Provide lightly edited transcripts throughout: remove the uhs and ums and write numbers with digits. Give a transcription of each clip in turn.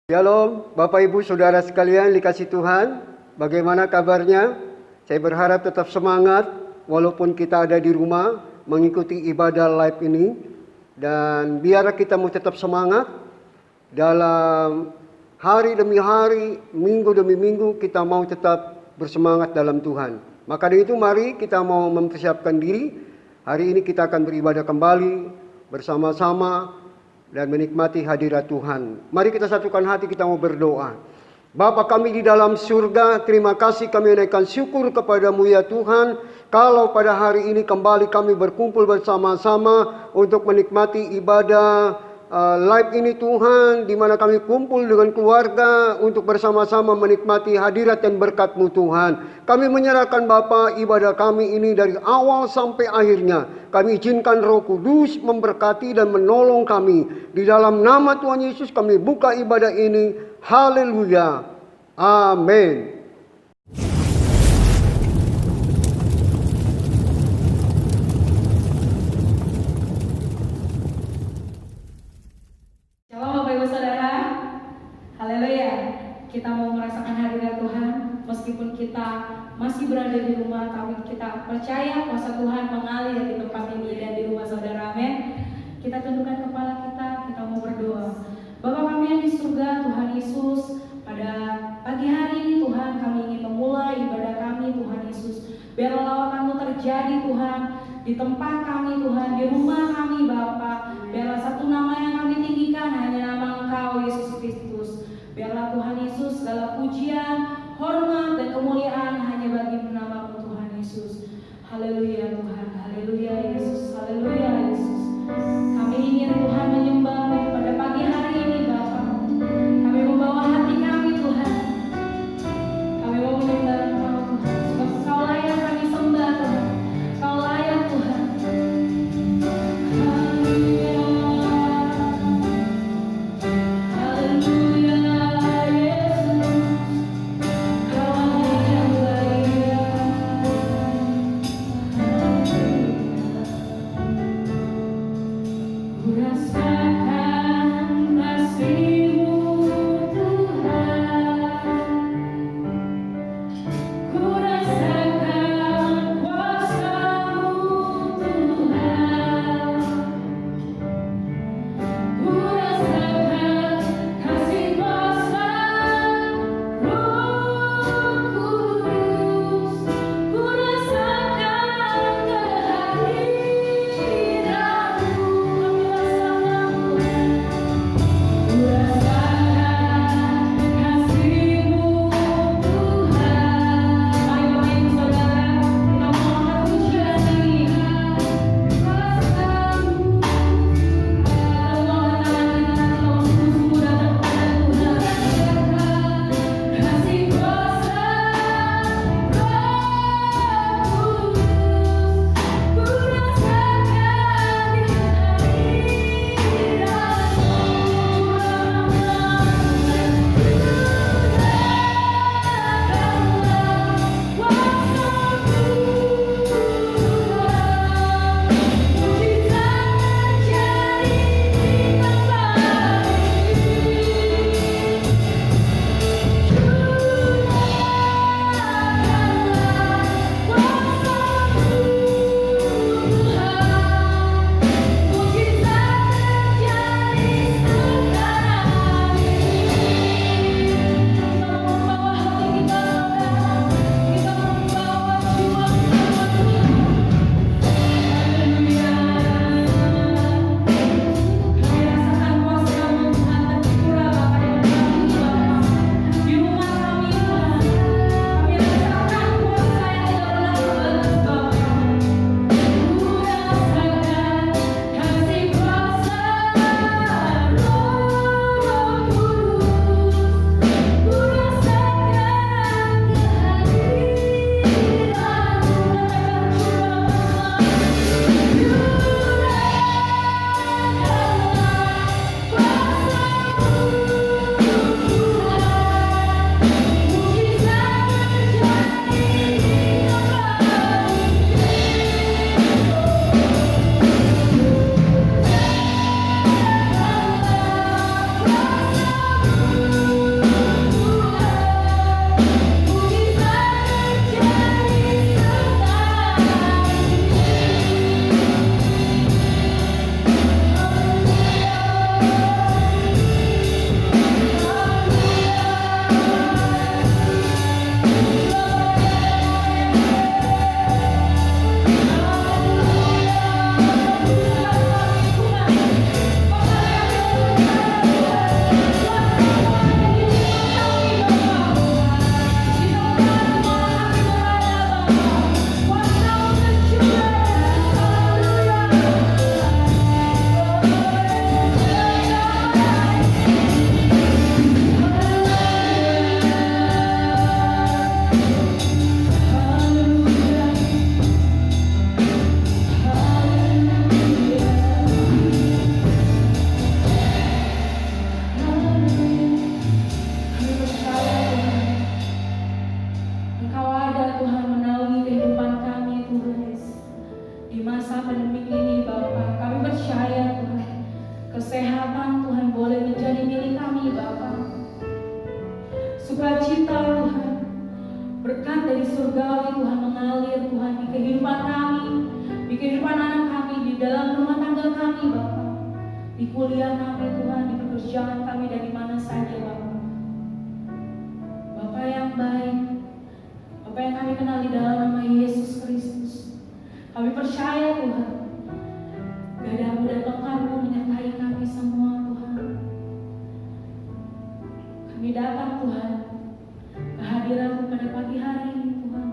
Shalom, Bapak Ibu Saudara sekalian dikasih Tuhan. Bagaimana kabarnya? Saya berharap tetap semangat walaupun kita ada di rumah mengikuti ibadah live ini. Dan biar kita mau tetap semangat dalam hari demi hari, minggu demi minggu kita mau tetap bersemangat dalam Tuhan. Maka dari itu mari kita mau mempersiapkan diri. Hari ini kita akan beribadah kembali bersama-sama dan menikmati hadirat Tuhan. Mari kita satukan hati, kita mau berdoa. Bapa kami di dalam surga, terima kasih kami naikkan syukur kepadamu ya Tuhan. Kalau pada hari ini kembali kami berkumpul bersama-sama untuk menikmati ibadah live ini Tuhan, di mana kami kumpul dengan keluarga untuk bersama-sama menikmati hadirat dan berkat-Mu Tuhan. Kami menyerahkan Bapa ibadah kami ini dari awal sampai akhirnya. Kami izinkan Roh Kudus memberkati dan menolong kami. Di dalam nama Tuhan Yesus kami buka ibadah ini. Haleluya. Amin. Shalom Bapak Ibu Saudara. Haleluya. Kita mau merasakan hadirat Tuhan meskipun kita masih berada di rumah, kita percaya kuasa Tuhan mengalir di tempat ini dan di rumah saudara. Amin. Kita tundukkan kepala kita mau berdoa. Bapa kami yang di surga, Tuhan Yesus, pada pagi hari ini Tuhan kami ingin memulai ibadah kami Tuhan Yesus. Biarlah lawatan-Mu terjadi Tuhan di tempat kami Tuhan, di rumah kami Bapa. Biarlah satu nama yang kami tinggikan hanya nama Engkau Yesus Kristus. Biarlah Tuhan Yesus segala pujian, hormat dan kemuliaan hanya bagi nama-Mu Tuhan Yesus. Haleluya Tuhan, haleluya Yesus, haleluya Yesus. Kami ingin Tuhan menyembah pada pagi hari ini Bapa. Kami membawa hati kami Tuhan. Kami mau menyembah Engkau Tuhan. Sebab Engkau layak kami sembah Tuhan. Engkau layak Tuhan. Haleluya. Haleluya Yesus. surgawi Tuhan mengalir Tuhan di kehidupan kami, di kehidupan anak kami, di dalam rumah tangga kami Bapa, di kuliah kami Tuhan, di pekerjaan kami dan di mana saja Bapa. Bapa yang baik, Bapa yang kami kenal di dalam nama Yesus Kristus, kami percaya Tuhan, gadamu dan tongkatmu menyertai kami semua Tuhan. Kami datang Tuhan, kehadiranmu pada pagi hari ini Tuhan.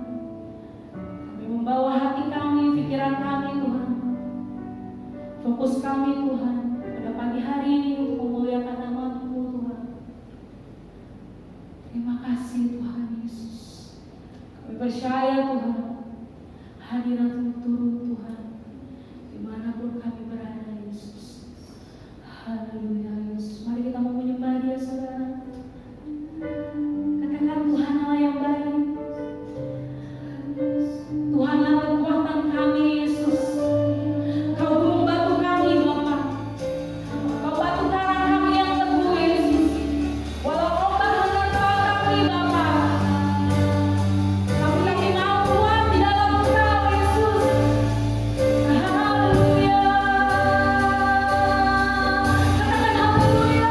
Kami membawa hati kami, pikiran kami Tuhan, fokus kami Tuhan pada pagi hari ini untuk memuliakan nama-Mu Tuhan. Terima kasih Tuhan Yesus. Kami percaya Tuhan, hadirat-Mu turun Tuhan dimanapun kami berada Yesus. Haleluya Yesus. Mari kita mau menyembah Dia saudara. Katakan Tuhan Allah yang baik, Tuhanlah kekuatan kami Yesus. Kau gunung batu kami Bapa, Kau batu karang kami yang teguh Yesus. Walau ombak menerpa kami Bapa, tapi kami mau kuat di dalam Engkau Yesus. Haleluya. Katakan haleluya.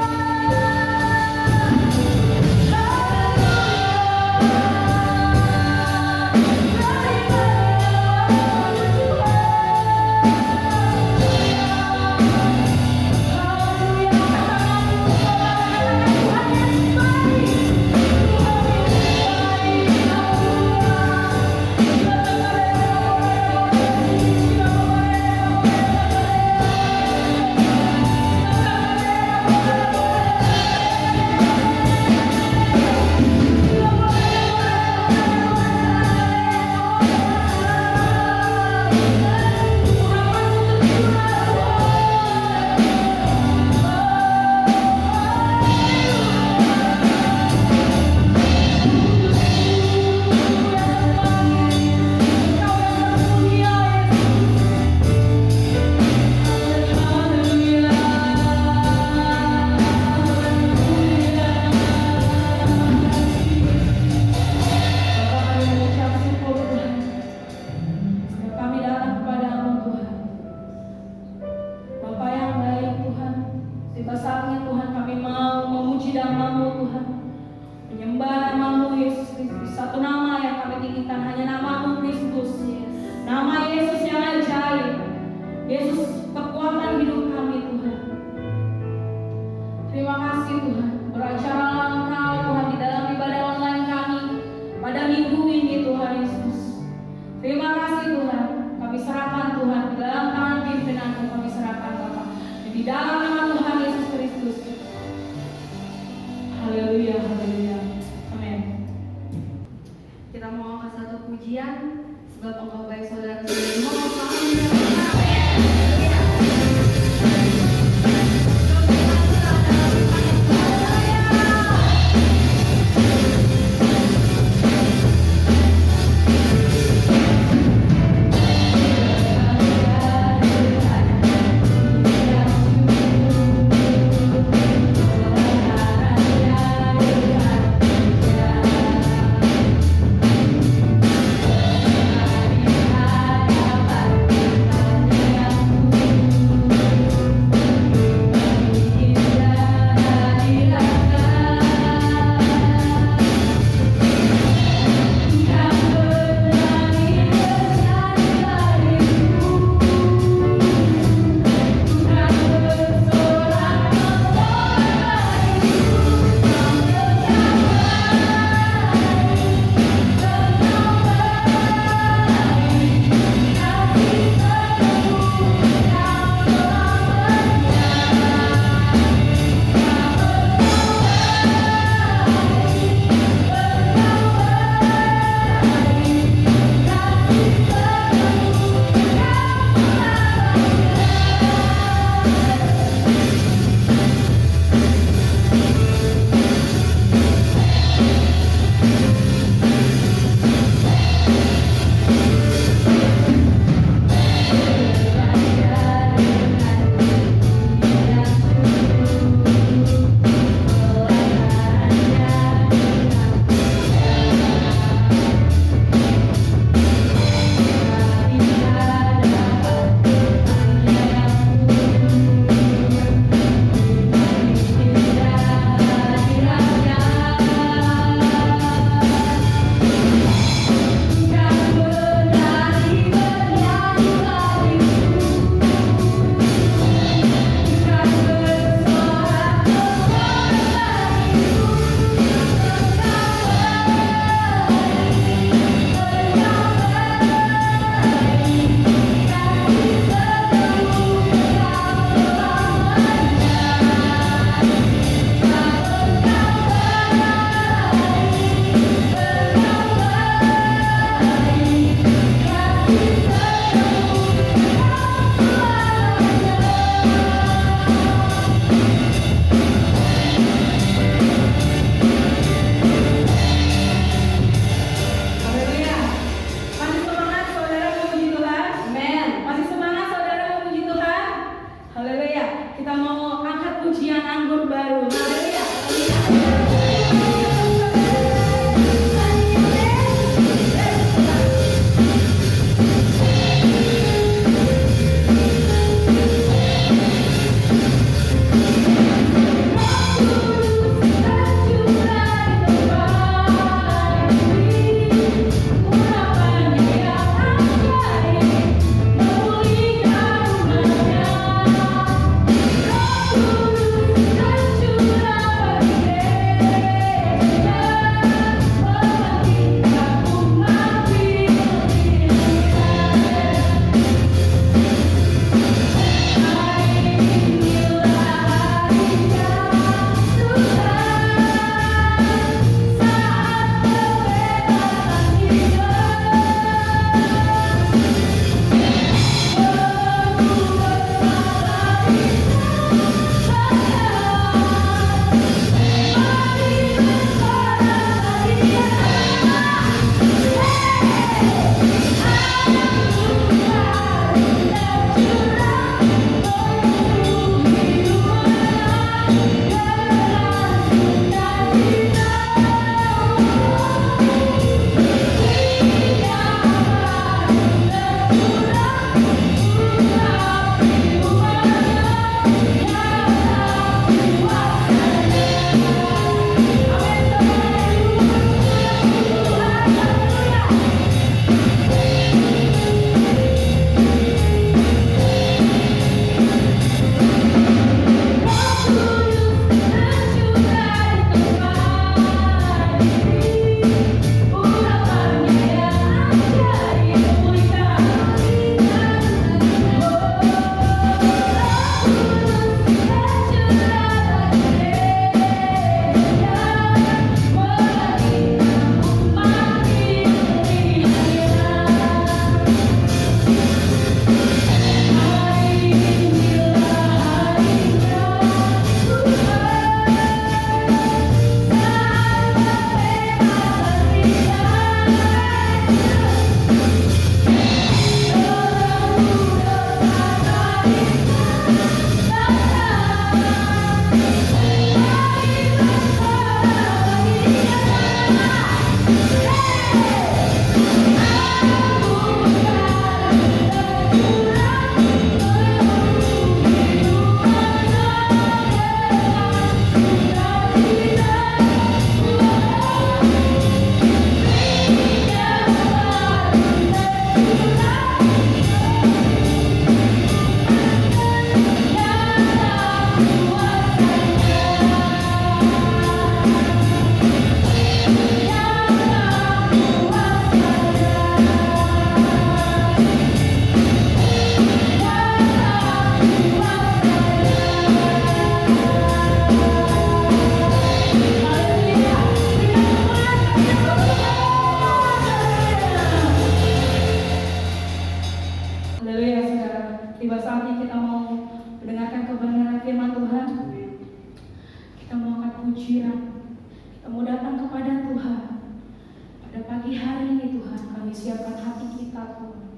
pagi hari ini Tuhan, kami siapkan hati kita Tuhan.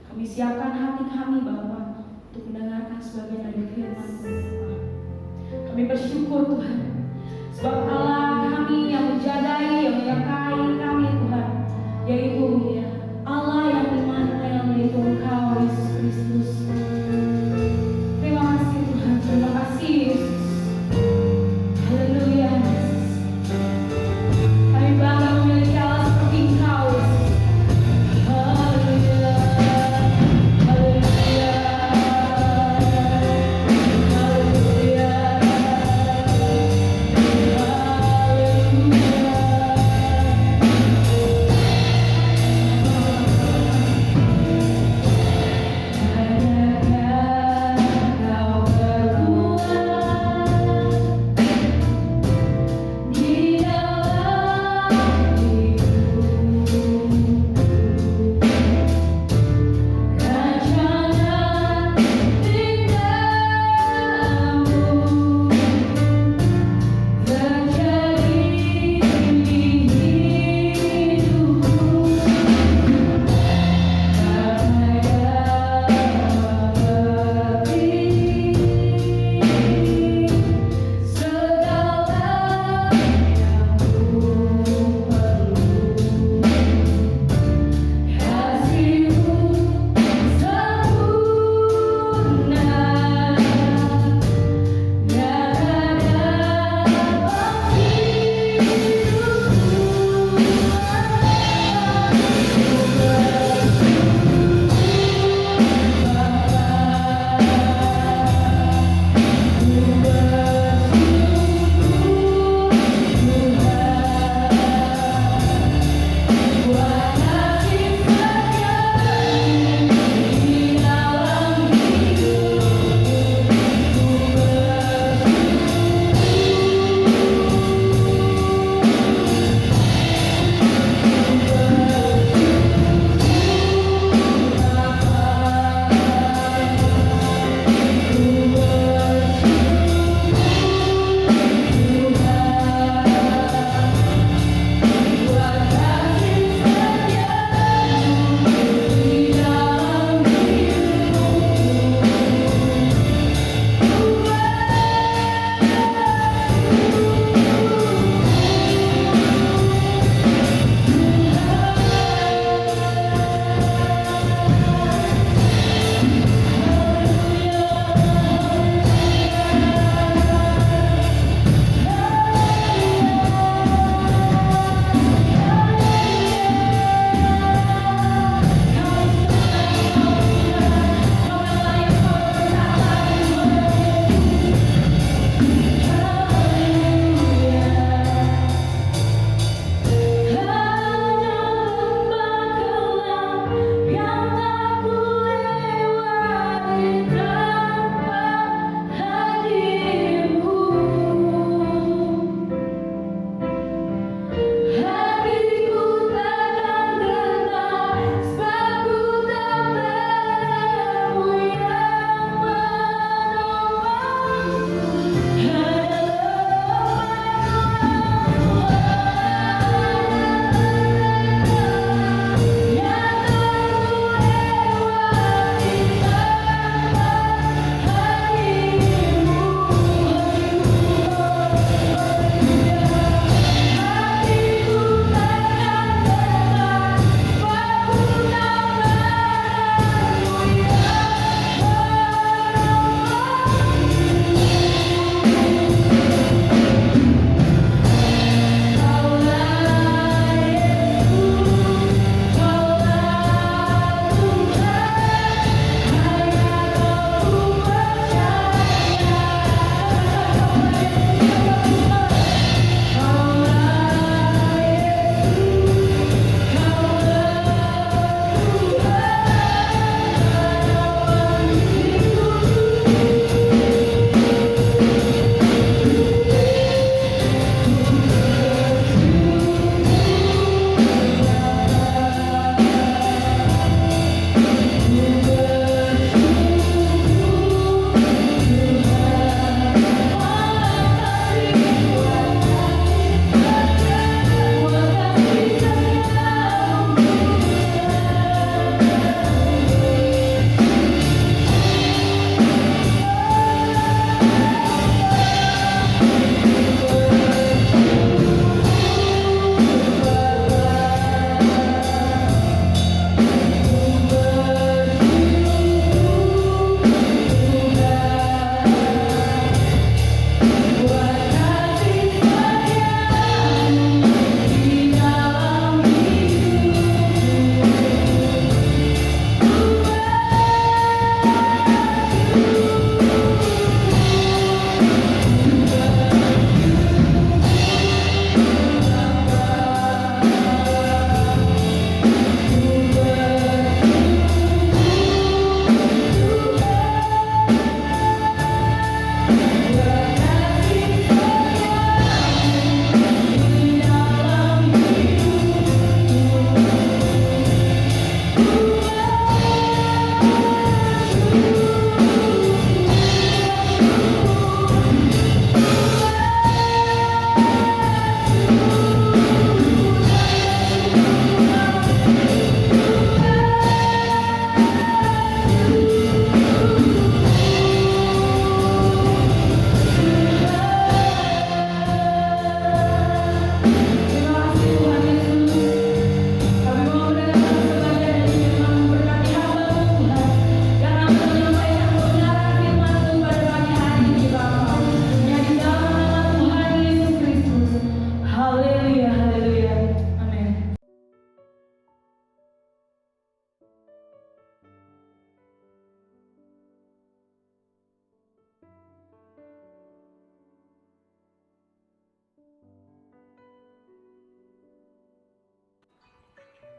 Kami siapkan hati kami Bapa untuk mendengarkan sebagian dari firman-Mu Tuhan. Kami bersyukur Tuhan, sebab Allah kami yang menjagai, yang menyertai kami Tuhan, yaitu Allah yang dimana, yaitu Engkau Yesus Kristus. Terima kasih Tuhan, terima kasih Yesus. Haleluya Yesus. Kami bangga memiliki Allah seperti Engkau Yesus. Haleluya, haleluya, haleluya, haleluya.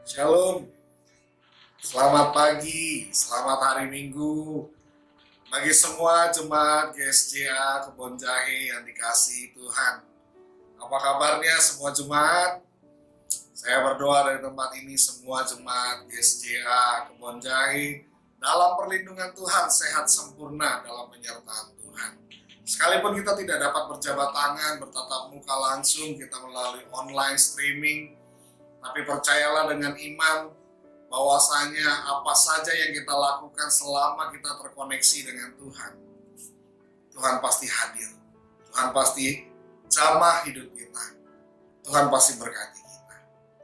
Shalom, selamat pagi, selamat hari Minggu bagi semua jemaat GSJA Kebon Jahe yang dikasihi Tuhan. Apa kabarnya semua jemaat? Saya berdoa dari tempat ini semua jemaat GSJA Kebon Jahe dalam perlindungan Tuhan, sehat sempurna dalam penyertaan Tuhan. Sekalipun kita tidak dapat berjabat tangan, bertatap muka langsung, kita melalui online streaming, tapi percayalah dengan iman bahwasanya apa saja yang kita lakukan selama kita terkoneksi dengan Tuhan, Tuhan pasti hadir. Tuhan pasti jamah hidup kita. Tuhan pasti berkati kita.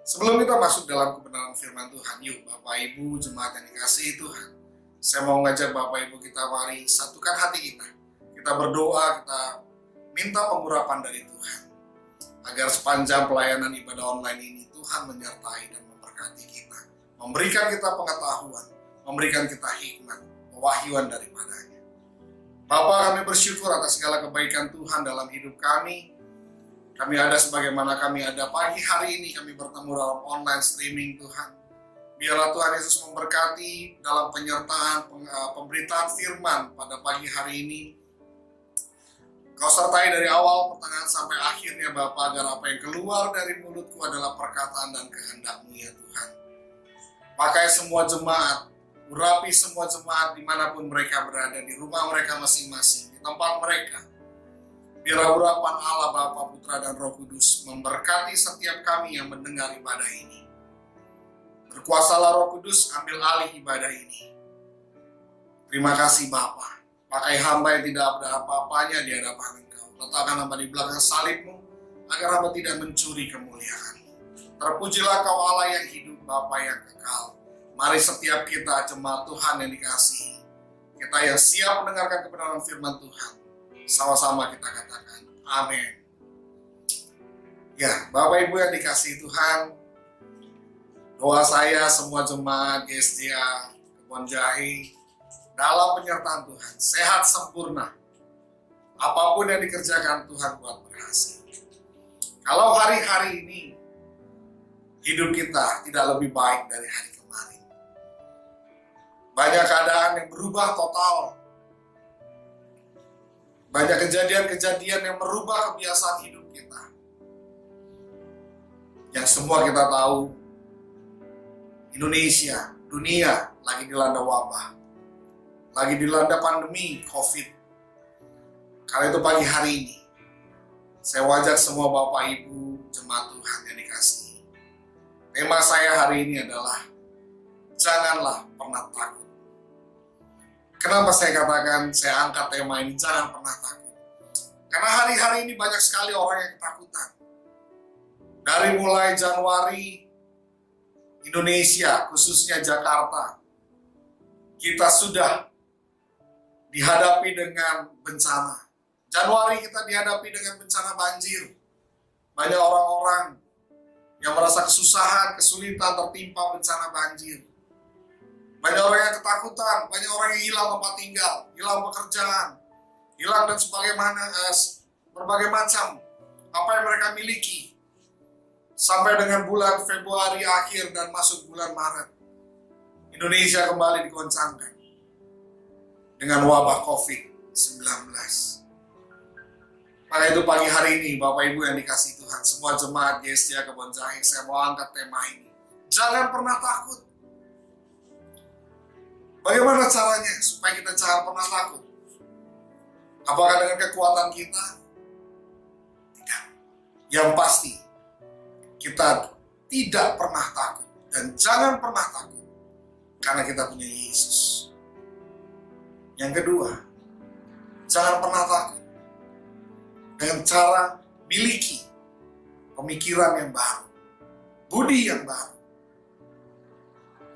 Sebelum kita masuk dalam kebenaran firman Tuhan, yuk Bapak Ibu jemaat yang dikasihi Tuhan, saya mau ngajak Bapak Ibu kita mari satukan hati kita. Kita berdoa, kita minta pengurapan dari Tuhan, agar sepanjang pelayanan ibadah online ini Tuhan menyertai dan memberkati kita, memberikan kita pengetahuan, memberikan kita hikmat, pewahyuan daripadanya. Bapa, kami bersyukur atas segala kebaikan Tuhan dalam hidup kami. Kami ada sebagaimana kami ada pagi hari ini, kami bertemu dalam online streaming Tuhan. Biarlah Tuhan Yesus memberkati dalam penyertaan, pemberitaan firman pada pagi hari ini. Kau sertai dari awal pertengahan sampai akhirnya Bapa, agar apa yang keluar dari mulutku adalah perkataan dan kehendak-Mu ya Tuhan. Pakai semua jemaat, urapi semua jemaat dimanapun mereka berada, di rumah mereka masing-masing, di tempat mereka. Biarlah urapan Allah Bapa, Putra dan Roh Kudus memberkati setiap kami yang mendengar ibadah ini. Berkuasalah Roh Kudus, ambil alih ibadah ini. Terima kasih Bapa. Pakai hamba yang tidak ada apa-apanya di hadapan Engkau. Letakkan hamba di belakang salib-Mu, agar hamba tidak mencuri kemuliaan-Mu. Terpujilah Kau Allah yang hidup, Bapa yang kekal. Mari setiap kita jemaat Tuhan yang dikasihi, kita yang siap mendengarkan kebenaran firman Tuhan, sama-sama kita katakan, amin. Ya, Bapak Ibu yang dikasihi Tuhan, doa saya semua jemaat GSJA Kebon Jahe, dalam penyertaan Tuhan, sehat sempurna. Apapun yang dikerjakan Tuhan buat berhasil. Kalau hari-hari ini hidup kita tidak lebih baik dari hari kemarin, banyak keadaan yang berubah total. Banyak kejadian-kejadian yang merubah kebiasaan hidup kita. Yang semua kita tahu, Indonesia, dunia lagi dilanda wabah. Lagi dilanda pandemi COVID. Karena itu pagi hari ini, saya wajak semua Bapak Ibu jemaat Tuhan yang dikasihi. Tema saya hari ini adalah, janganlah pernah takut. Kenapa saya katakan, saya angkat tema ini, jangan pernah takut? Karena hari-hari ini banyak sekali orang yang ketakutan. Dari mulai Januari, Indonesia, khususnya Jakarta, kita sudah dihadapi dengan bencana. Januari kita dihadapi dengan bencana banjir. Banyak orang-orang yang merasa kesusahan, kesulitan tertimpa bencana banjir. Banyak orang yang ketakutan, banyak orang yang hilang tempat tinggal, hilang pekerjaan, hilang dan berbagai macam apa yang mereka miliki. Sampai dengan bulan Februari akhir dan masuk bulan Maret, Indonesia kembali digoncangkan dengan wabah COVID-19. Maka itu pagi hari ini, Bapak Ibu yang dikasihi Tuhan, semua jemaat GSJA Kebon Jahe, saya mau angkat tema ini. Jangan pernah takut. Bagaimana caranya supaya kita jangan pernah takut? Apakah dengan kekuatan kita? Tidak. Yang pasti, kita tidak pernah takut. Dan jangan pernah takut, karena kita punya Yesus. Yang kedua, jangan pernah takut dengan cara miliki pemikiran yang baru, budi yang baru.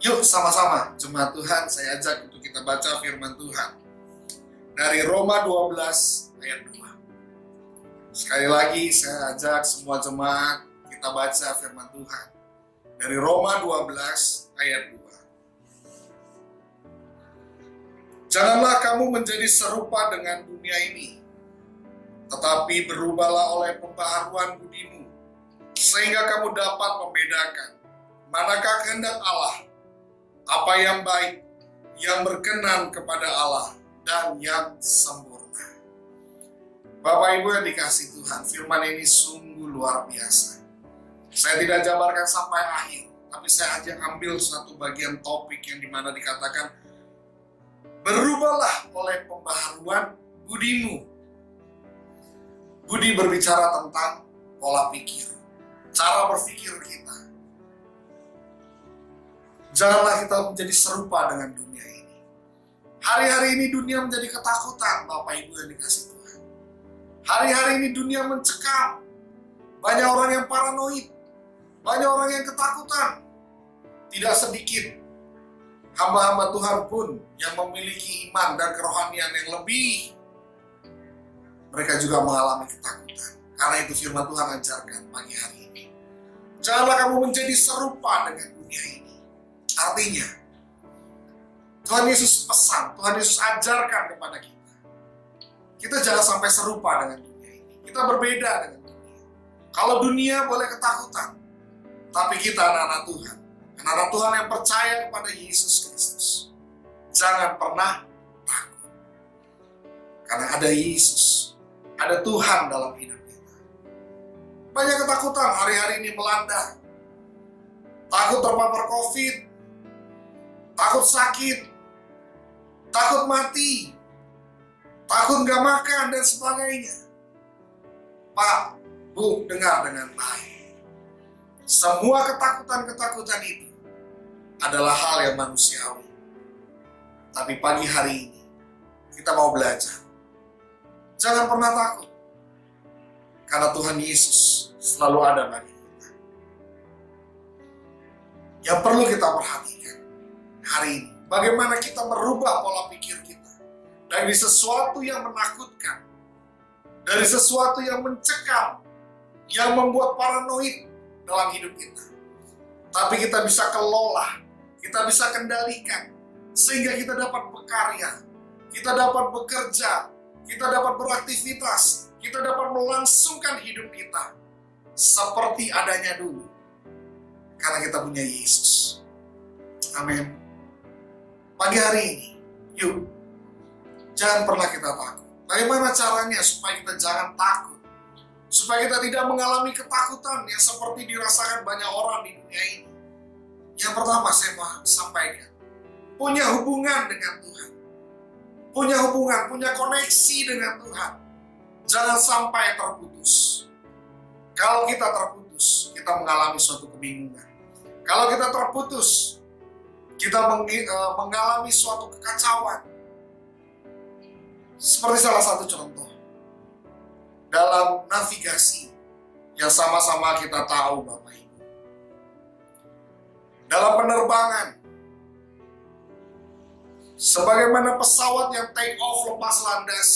Yuk sama-sama jemaat Tuhan, saya ajak untuk kita baca firman Tuhan dari Roma 12 ayat 2. Sekali lagi saya ajak semua jemaat kita baca firman Tuhan dari Roma 12 ayat 2. Janganlah kamu menjadi serupa dengan dunia ini, tetapi berubahlah oleh pembaharuan budimu, sehingga kamu dapat membedakan manakah kehendak Allah, apa yang baik, yang berkenan kepada Allah, dan yang sempurna. Bapak Ibu yang dikasih Tuhan, firman ini sungguh luar biasa. Saya tidak jabarkan sampai akhir, tapi saya aja ambil satu bagian topik yang dimana dikatakan, berubahlah oleh pembaharuan budimu. Budi berbicara tentang pola pikir, cara berpikir kita. Janganlah kita menjadi serupa dengan dunia ini. Hari-hari ini dunia menjadi ketakutan, Bapak Ibu yang dikasih Tuhan. Hari-hari ini dunia mencekam. Banyak orang yang paranoid. Banyak orang yang ketakutan. Tidak sedikit hamba-hamba Tuhan pun yang memiliki iman dan kerohanian yang lebih. Mereka juga mengalami ketakutan. Karena itu firman Tuhan ajarkan pagi hari ini. Janganlah kamu menjadi serupa dengan dunia ini. Artinya, Tuhan Yesus pesan, Tuhan Yesus ajarkan kepada kita. Kita jangan sampai serupa dengan dunia ini. Kita berbeda dengan dunia. Kalau dunia boleh ketakutan, tapi kita anak-anak Tuhan. Anak-anak Tuhan yang percaya kepada Yesus Kristus. Jangan pernah takut. Karena ada Yesus, ada Tuhan dalam hidup kita. Banyak ketakutan hari-hari ini melanda. Takut terpapar COVID, takut sakit, takut mati, takut gak makan, dan sebagainya. Pak, Bu, dengar dengan baik. Semua ketakutan-ketakutan itu adalah hal yang manusiawi. Tapi pagi hari ini, kita mau belajar. Jangan pernah takut. Karena Tuhan Yesus selalu ada bagi kita. Yang perlu kita perhatikan hari ini, bagaimana kita merubah pola pikir kita dari sesuatu yang menakutkan, dari sesuatu yang mencekam, yang membuat paranoid dalam hidup kita. Tapi kita bisa kelola, kita bisa kendalikan, sehingga kita dapat berkarya, kita dapat bekerja, kita dapat beraktivitas, kita dapat melangsungkan hidup kita seperti adanya dulu. Karena kita punya Yesus. Amin. Pagi hari ini, yuk, jangan pernah kita takut. Bagaimana caranya supaya kita jangan takut? Supaya kita tidak mengalami ketakutan yang seperti dirasakan banyak orang di dunia ini. Yang pertama saya mau sampaikan, punya hubungan dengan Tuhan. Punya hubungan, punya koneksi dengan Tuhan. Jangan sampai terputus. Kalau kita terputus, kita mengalami suatu kebingungan. Kalau kita terputus, kita mengalami suatu kekacauan. Seperti salah satu contoh dalam navigasi yang sama-sama kita tahu, Bapak Ibu. Dalam penerbangan, sebagaimana pesawat yang take off lepas landas,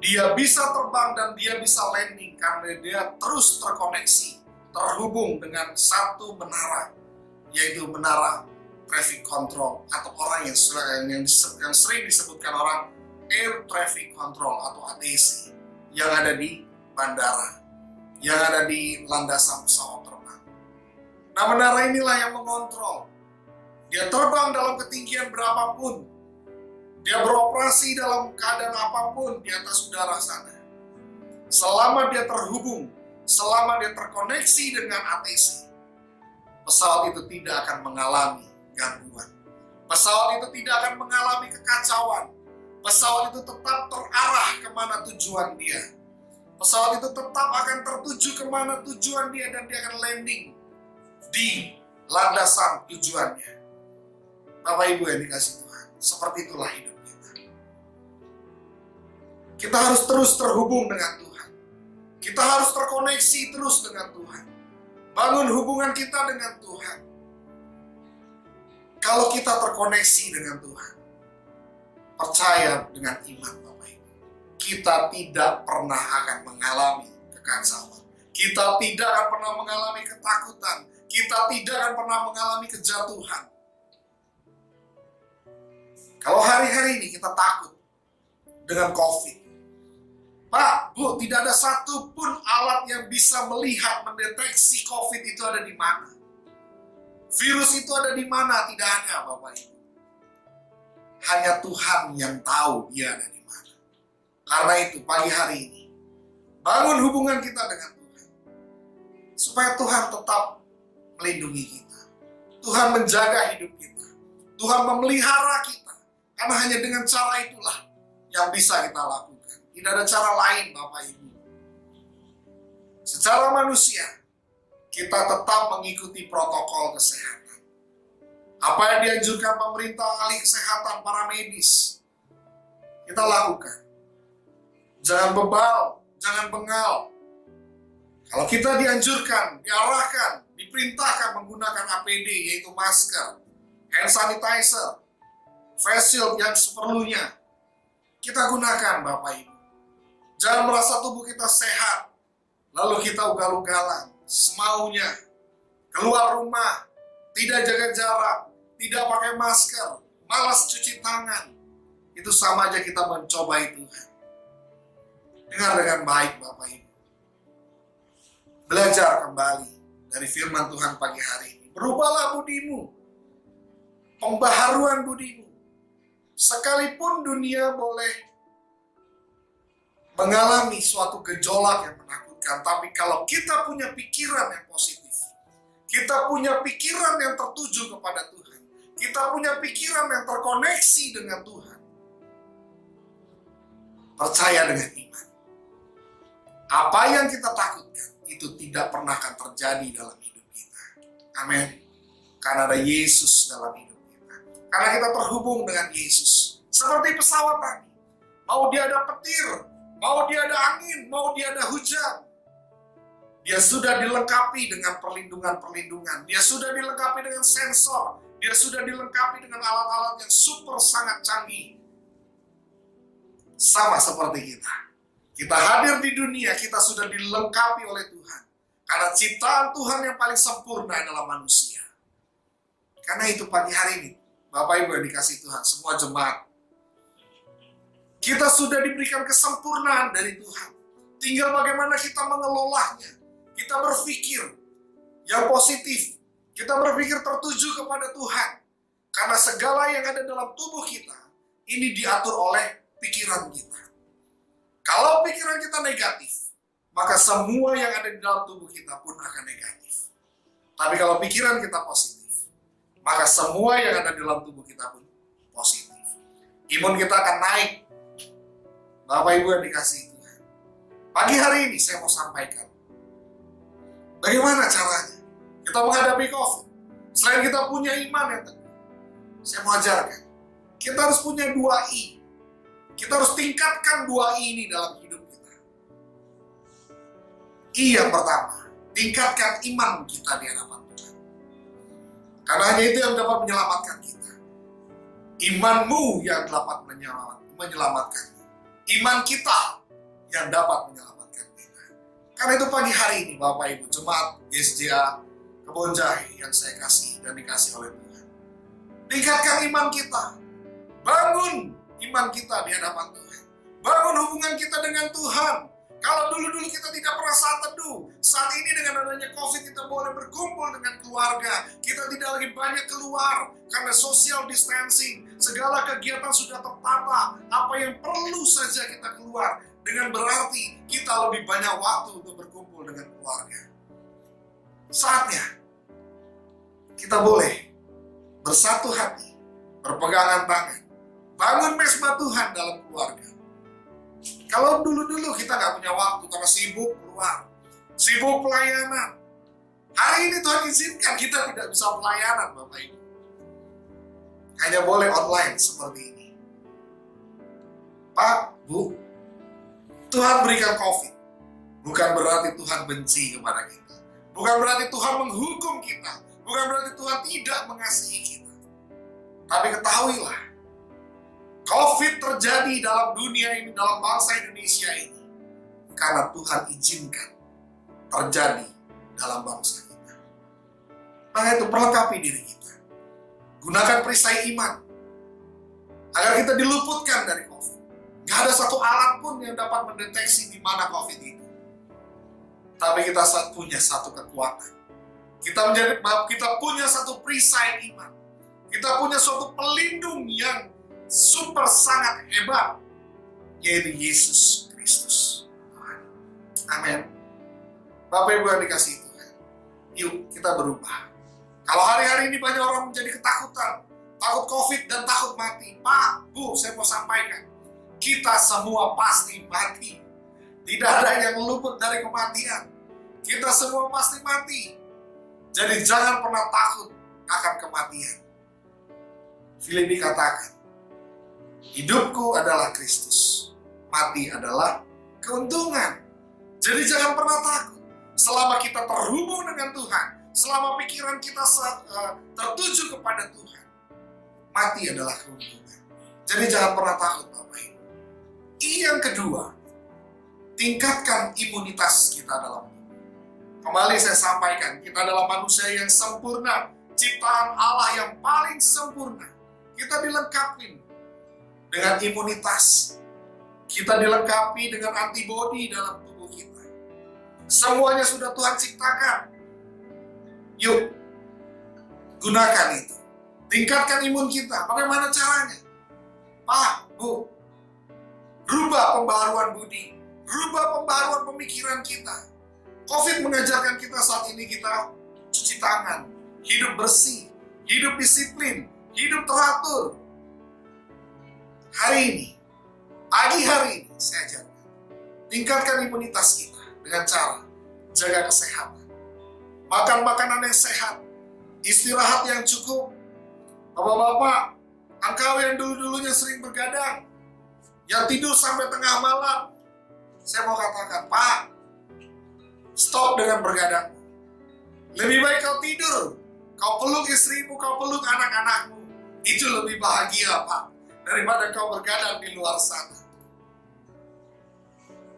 dia bisa terbang dan dia bisa landing karena dia terus terkoneksi, terhubung dengan satu menara, yaitu menara traffic control, atau orang yang sering disebutkan orang air traffic control atau ATC, yang ada di bandara, yang ada di landasan pesawat terbang. Nah, menara inilah yang mengontrol. Dia terbang dalam ketinggian berapapun, dia beroperasi dalam keadaan apapun di atas udara sana. Selama dia terhubung, selama dia terkoneksi dengan ATC, pesawat itu tidak akan mengalami gangguan. Pesawat itu tidak akan mengalami kekacauan. Pesawat itu tetap terarah kemana tujuan dia. Pesawat itu tetap akan tertuju kemana tujuan dia, dan dia akan landing di landasan tujuannya. Bapak Ibu yang dikasih Tuhan, seperti itulah hidup kita. Kita harus terus terhubung dengan Tuhan. Kita harus terkoneksi terus dengan Tuhan. Bangun hubungan kita dengan Tuhan. Kalau kita terkoneksi dengan Tuhan, percaya dengan iman, Bapak Ibu, kita tidak pernah akan mengalami kekacauan. Kita tidak akan pernah mengalami ketakutan. Kita tidak akan pernah mengalami kejatuhan. Kalau hari-hari ini kita takut dengan COVID, Pak, Bu, tidak ada satupun alat yang bisa melihat, mendeteksi COVID itu ada di mana. Virus itu ada di mana? Tidak ada, Bapak Ibu. Hanya Tuhan yang tahu dia ada di mana. Karena itu pagi hari ini, bangun hubungan kita dengan Tuhan. Supaya Tuhan tetap melindungi kita. Tuhan menjaga hidup kita. Tuhan memelihara kita. Karena hanya dengan cara itulah yang bisa kita lakukan. Tidak ada cara lain, Bapak Ibu. Secara manusia, kita tetap mengikuti protokol kesehatan. Apa yang dianjurkan pemerintah, ahli kesehatan, para medis, kita lakukan. Jangan bebal, jangan bengal. Kalau kita dianjurkan, diarahkan, diperintahkan menggunakan APD, yaitu masker, hand sanitizer, face shield yang seperlunya, kita gunakan, Bapak Ibu. Jangan merasa tubuh kita sehat, lalu kita ugal-ugalan, semaunya, keluar rumah, tidak jaga jarak, tidak pakai masker, malas cuci tangan. Itu sama aja kita mencobai Tuhan. Dengar dengan baik, Bapak Ibu. Belajar kembali dari firman Tuhan pagi hari ini. Berubahlah budimu, pembaharuan budimu. Sekalipun dunia boleh mengalami suatu gejolak yang menakutkan, tapi kalau kita punya pikiran yang positif, kita punya pikiran yang tertuju kepada Tuhan, kita punya pikiran yang terkoneksi dengan Tuhan, percaya dengan iman, apa yang kita takutkan itu tidak pernah akan terjadi dalam hidup kita. Amin. Karena ada Yesus dalam hidup kita. Karena kita terhubung dengan Yesus. Seperti pesawat tadi. Mau dia ada petir, mau dia ada angin, mau dia ada hujan, dia sudah dilengkapi dengan perlindungan-perlindungan. Dia sudah dilengkapi dengan sensor. Dia sudah dilengkapi dengan alat-alat yang super sangat canggih. Sama seperti kita. Kita hadir di dunia, kita sudah dilengkapi oleh Tuhan. Karena ciptaan Tuhan yang paling sempurna adalah manusia. Karena itu pagi hari ini, Bapak Ibu yang dikasih Tuhan, semua jemaat, kita sudah diberikan kesempurnaan dari Tuhan. Tinggal bagaimana kita mengelolanya. Kita berpikir yang positif. Kita berpikir tertuju kepada Tuhan. Karena segala yang ada dalam tubuh kita, ini diatur oleh pikiran kita. Kalau pikiran kita negatif, maka semua yang ada di dalam tubuh kita pun akan negatif. Tapi kalau pikiran kita positif, maka semua yang ada di dalam tubuh kita pun positif. Imun kita akan naik. Bapak Ibu yang dikasihi Tuhan. Pagi hari ini saya mau sampaikan, bagaimana caranya kita menghadapi COVID. Selain kita punya iman yang teguh, saya mau ajarkan, kita harus punya 2I. Kita harus tingkatkan 2I ini dalam hidup kita. I yang pertama, tingkatkan iman kita di hadapan Tuhan. Karena hanya itu yang dapat menyelamatkan kita. Imanmu yang dapat menyelamatkan. Iman kita yang dapat menyelamatkan kita. Karena itu pagi hari ini Bapak Ibu jemaat GSJA Kebon Jahe yang saya kasih dan dikasih oleh Tuhan. Tingkatkan iman kita. Bangun iman kita di hadapan Tuhan. Bangun hubungan kita dengan Tuhan. Kalau dulu-dulu kita tidak pernah saat teduh, saat ini dengan adanya COVID kita boleh berkumpul dengan keluarga. Kita tidak lagi banyak keluar karena social distancing. Segala kegiatan sudah tertata. Apa yang perlu saja kita keluar. Dengan berarti kita lebih banyak waktu untuk berkumpul dengan keluarga. Saatnya kita boleh bersatu hati, berpegangan tangan, bangun mesbah Tuhan dalam keluarga. Kalau dulu-dulu kita nggak punya waktu karena sibuk keluar, sibuk pelayanan. Hari ini Tuhan izinkan kita tidak bisa pelayanan, Bapak Ibu. Hanya boleh online seperti ini. Pak, Bu, Tuhan berikan COVID. Bukan berarti Tuhan benci kepada kita. Bukan berarti Tuhan menghukum kita. Bukan berarti Tuhan tidak mengasihi kita. Tapi ketahuilah, COVID terjadi dalam dunia ini, dalam bangsa Indonesia ini, karena Tuhan izinkan terjadi dalam bangsa kita. Maka itu perlengkapi diri kita. Gunakan perisai iman, agar kita diluputkan dari COVID. Gak ada satu alat pun yang dapat mendeteksi di mana COVID itu. Tapi kita punya satu kekuatan. Kita punya satu perisai iman. Kita punya suatu pelindung yang super sangat hebat, yaitu Yesus Kristus. Amin. Bapak Ibu yang dikasihi Tuhan, yuk kita berubah. Kalau hari-hari ini banyak orang menjadi ketakutan, takut COVID dan takut mati. Pak, Bu, saya mau sampaikan, kita semua pasti mati. Tidak ada yang luput dari kematian. Kita semua pasti mati. Jadi jangan pernah takut akan kematian. Filipi katakan, hidupku adalah Kristus, mati adalah keuntungan. Jadi jangan pernah takut. Selama kita terhubung dengan Tuhan, selama pikiran kita tertuju kepada Tuhan, mati adalah keuntungan. Jadi jangan pernah takut Bapak Ibu. Yang kedua, tingkatkan imunitas kita dalam tubuh. Kembali saya sampaikan, kita adalah manusia yang sempurna, ciptaan Allah yang paling sempurna. Kita dilengkapi dengan imunitas. Kita dilengkapi dengan antibodi dalam tubuh kita. Semuanya sudah Tuhan ciptakan. Yuk, gunakan itu. Tingkatkan imun kita. Bagaimana caranya? Pak, Bu, rubah pembaharuan budi. Rubah pembaharuan pemikiran kita. COVID mengajarkan kita saat ini kita cuci tangan, hidup bersih, hidup disiplin, hidup teratur. Hari ini, pagi hari ini, saya ajarkan. Tingkatkan imunitas kita dengan cara jaga kesehatan. Makan makanan yang sehat, istirahat yang cukup. Bapak-bapak, engkau yang dulu-dulunya sering bergadang, yang tidur sampai tengah malam, saya mau katakan, Pak, stop dengan bergadang. Lebih baik kau tidur, kau peluk istrimu, kau peluk anak-anakmu. Itu lebih bahagia, Pak, daripada kau bergadang di luar sana.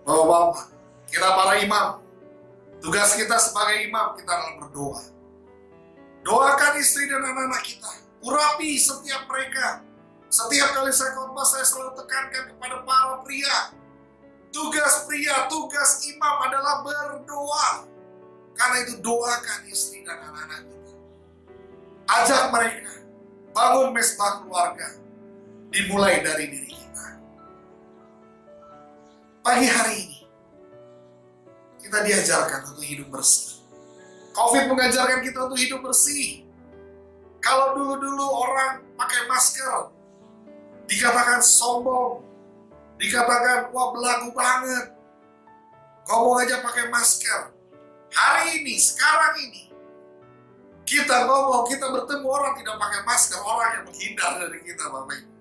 Bapak-bapak, kita para imam, tugas kita sebagai imam, kita adalah berdoa. Doakan istri dan anak-anak kita, urapi setiap mereka. Setiap kali saya khotbah, saya selalu tekankan kepada para pria. Tugas pria, tugas imam adalah berdoa. Karena itu doakan istri dan anak-anak kita. Ajak mereka bangun mesbah keluarga. Dimulai dari diri kita. Pagi hari ini kita diajarkan untuk hidup bersih. COVID mengajarkan kita untuk hidup bersih. Kalau dulu-dulu orang pakai masker, dikatakan sombong, dikatakan wah belagu banget, ngomong aja pakai masker. Hari ini, sekarang ini, kita ngomong, kita bertemu orang tidak pakai masker, orang yang menghindar dari kita, Bapak Ibu.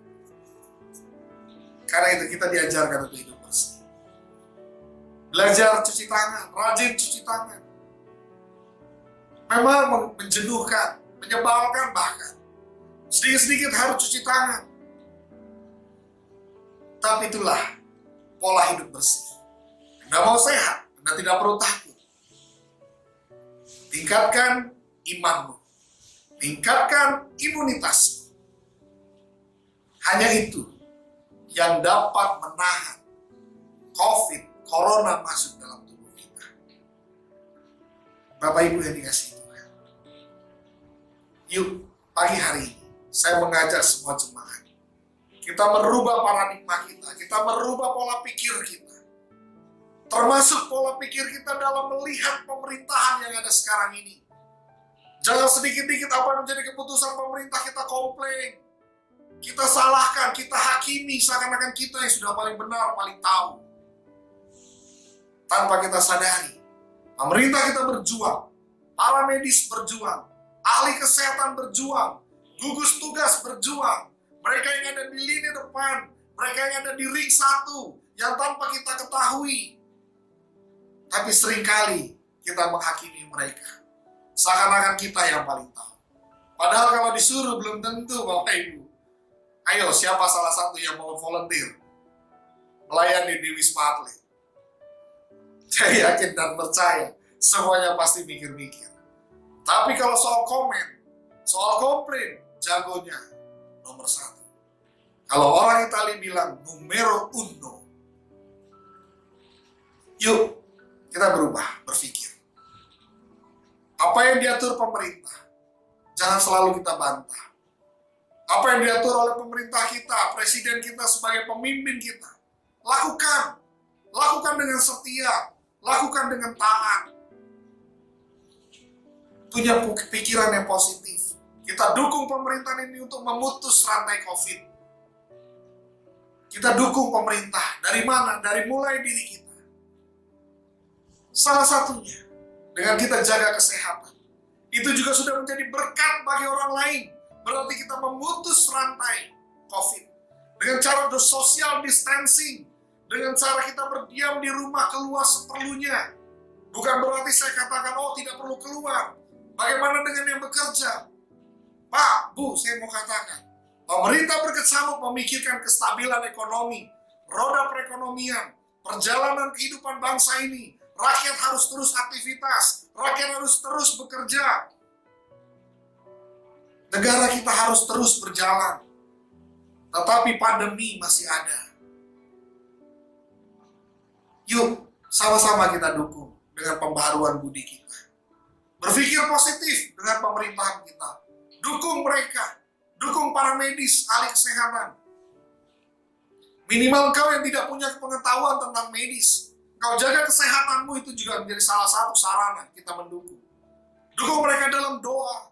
Karena itu kita diajarkan untuk hidup bersih. Belajar cuci tangan, rajin cuci tangan. Memang menjenuhkan, menyebalkan bahkan. Sedikit-sedikit harus cuci tangan. Tapi itulah pola hidup bersih. Anda mau sehat, Anda tidak perlu takut. Tingkatkan imanmu. Tingkatkan imunitasmu. Hanya itu yang dapat menahan COVID, Corona masuk dalam tubuh kita. Bapak Ibu yang dikasihi Tuhan. Yuk, pagi hari ini saya mengajak semua jemaat. Kita merubah paradigma kita, kita merubah pola pikir kita. Termasuk pola pikir kita dalam melihat pemerintahan yang ada sekarang ini. Jangan sedikit-dikit apa yang menjadi keputusan pemerintah kita komplain. Kita salahkan, kita hakimi seakan-akan kita yang sudah paling benar, paling tahu. Tanpa kita sadari, pemerintah kita berjuang, para medis berjuang, ahli kesehatan berjuang, gugus tugas berjuang, mereka yang ada di lini depan, mereka yang ada di ring 1, yang tanpa kita ketahui. Tapi seringkali kita menghakimi mereka. Seakan-akan kita yang paling tahu. Padahal kalau disuruh belum tentu, Bapak Ibu. Ayo, siapa salah satu yang mau volunteer melayani di Wisma Atlet? Saya yakin dan percaya, semuanya pasti mikir-mikir. Tapi kalau soal komen, soal komplain, jagonya nomor 1. Kalau orang Itali bilang numero uno. Yuk, kita berubah, berpikir. Apa yang diatur pemerintah, jangan selalu kita bantah. Apa yang diatur oleh pemerintah kita, presiden kita sebagai pemimpin kita, lakukan. Lakukan dengan setia, lakukan dengan taat. Punya pikiran yang positif. Kita dukung pemerintahan ini untuk memutus rantai COVID. Kita dukung pemerintah. Dari mana? Dari mulai diri kita. Salah satunya, dengan kita jaga kesehatan. Itu juga sudah menjadi berkat bagi orang lain. Berarti kita memutus rantai COVID. Dengan cara social distancing. Dengan cara kita berdiam di rumah, keluar seperlunya. Bukan berarti saya katakan, oh tidak perlu keluar. Bagaimana dengan yang bekerja? Pak, Bu, saya mau katakan. Pemerintah berkecamuk memikirkan kestabilan ekonomi, roda perekonomian, perjalanan kehidupan bangsa ini. Rakyat harus terus aktivitas, rakyat harus terus bekerja. Negara kita harus terus berjalan. Tetapi pandemi masih ada. Yuk, sama-sama kita dukung dengan pembaharuan budi kita. Berpikir positif dengan pemerintahan kita. Dukung mereka. Dukung para medis, ahli kesehatan. Minimal kau yang tidak punya pengetahuan tentang medis, kau jaga kesehatanmu, itu juga menjadi salah satu sarana kita mendukung. Dukung mereka dalam doa.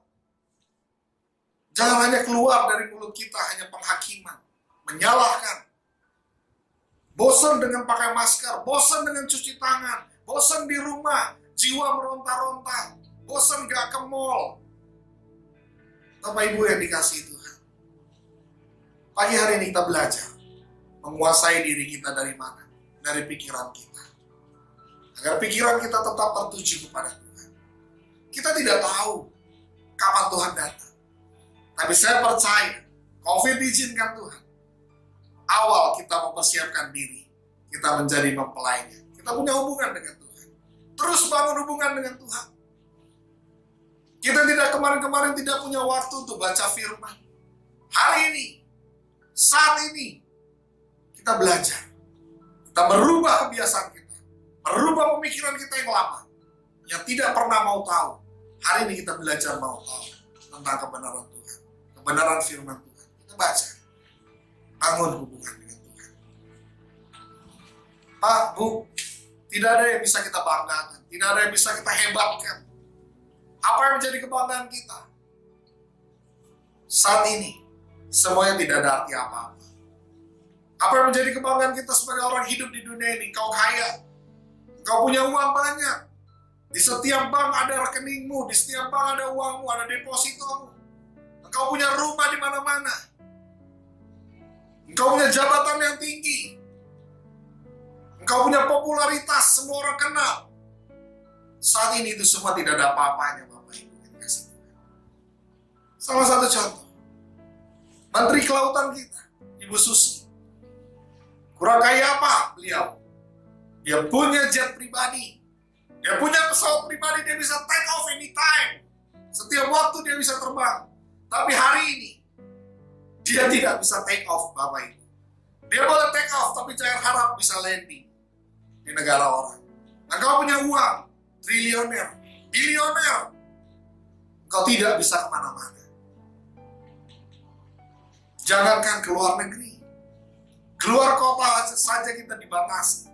Jangan hanya keluar dari mulut kita hanya penghakiman, menyalahkan. Bosan dengan pakai masker, bosan dengan cuci tangan, bosan di rumah, jiwa meronta-ronta, bosan gak ke mall. Bapak Ibu yang dikasihi Tuhan, pagi hari ini kita belajar menguasai diri kita dari mana? Dari pikiran kita. Agar pikiran kita tetap tertuju kepada Tuhan. Kita tidak tahu kapan Tuhan datang. Tapi saya percaya, COVID diizinkan Tuhan. Awal kita mempersiapkan diri, kita menjadi mempelainya. Kita punya hubungan dengan Tuhan. Terus bangun hubungan dengan Tuhan. Kita tidak kemarin-kemarin tidak punya waktu untuk baca firman. Hari ini, saat ini, kita belajar. Kita merubah kebiasaan kita. Merubah pemikiran kita yang lama. Yang tidak pernah mau tahu. Hari ini kita belajar mau tahu tentang kebenaran Tuhan. Kebenaran firman Tuhan. Kita baca. Bangun hubungan dengan Tuhan. Pak, Bu, tidak ada yang bisa kita banggakan. Tidak ada yang bisa kita hebatkan. Apa yang menjadi kebanggaan kita? Saat ini, semuanya tidak ada arti apa-apa. Apa yang menjadi kebanggaan kita sebagai orang hidup di dunia ini? Kau kaya. Kau punya uang banyak. Di setiap bank ada rekeningmu. Di setiap bank ada uangmu, ada depositomu. Kau punya rumah di mana-mana. Engkau punya jabatan yang tinggi. Engkau punya popularitas, semua orang kenal. Saat ini itu semua tidak ada apa-apanya, Bapak Ibu. Salah satu contoh. Menteri Kelautan kita, Ibu Susi. Kurang kaya apa beliau? Dia punya jet pribadi. Dia punya pesawat pribadi, dia bisa take off anytime. Setiap waktu dia bisa terbang. Tapi hari ini, dia tidak bisa take off, Bapak Ibu. Dia boleh take off, tapi jangan harap bisa landing di negara orang. Nah, kau punya uang, triliuner, bilioner, kau tidak bisa kemana-mana. Jangankan keluar negeri, keluar kota saja kita dibatasi.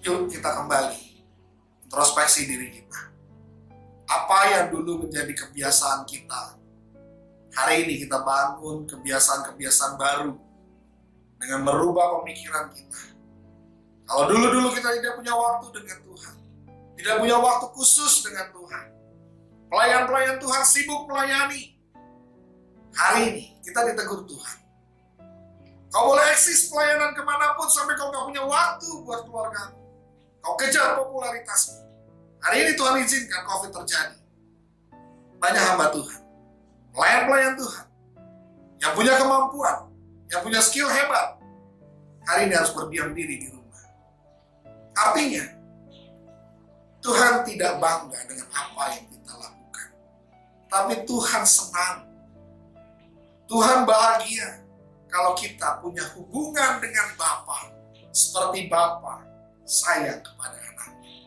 Yuk kita kembali, introspeksi diri kita. Apa yang dulu menjadi kebiasaan kita, hari ini kita bangun kebiasaan-kebiasaan baru dengan merubah pemikiran kita. Kalau dulu-dulu kita tidak punya waktu dengan Tuhan, tidak punya waktu khusus dengan Tuhan, pelayan-pelayan Tuhan sibuk melayani. Hari ini kita ditegur Tuhan. Kau boleh eksis pelayanan kemanapun sampai kau gak punya waktu buat keluarga. Kau kejar popularitasmu. Hari ini Tuhan izinkan COVID terjadi. Banyak hamba Tuhan, pelayan-pelayan Tuhan, yang punya kemampuan, yang punya skill hebat, hari ini harus berdiam diri di rumah. Artinya, Tuhan tidak bangga dengan apa yang kita lakukan. Tapi Tuhan senang. Tuhan bahagia kalau kita punya hubungan dengan Bapa seperti Bapa sayang kepada anaknya.